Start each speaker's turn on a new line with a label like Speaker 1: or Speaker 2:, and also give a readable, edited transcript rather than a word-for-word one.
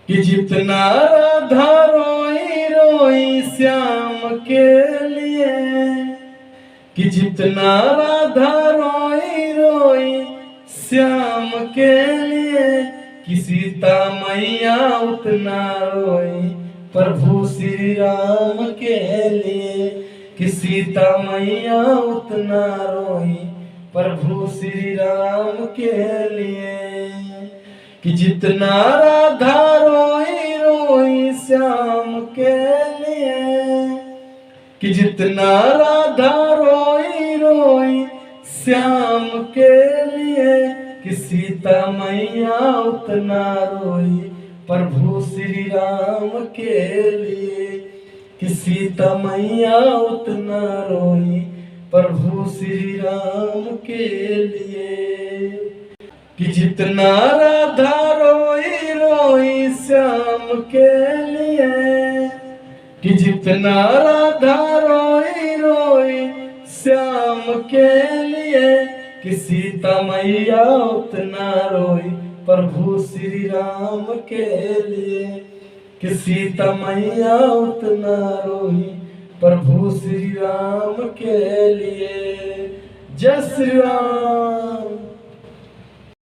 Speaker 1: कि जितना राधा रोई रोई श्याम के लिए, कि जितना राधा रोई रोई श्याम के लिए, कि सीता मैया उतना रोई प्रभु श्री राम के लिए, कि सीता मैया उतना रोई प्रभु श्री राम के लिए। कि जितना राधा रोई रोई श्याम के लिए, कि जितना राधा रोई रोई श्याम के लिए, कि सीता मैया उतना रोई प्रभु श्री राम के लिए, कि सीता मैया उतना रोई प्रभु श्री राम के लिए। कि जितना राधा रोई रोई श्याम के लिए, कि जितना राधा रोई रोई श्याम के लिए, कि सीता मैया उतना रोई प्रभु श्री राम के लिए, कि सीता मैया उतना रोई प्रभु श्री राम के लिए। जय श्री राम।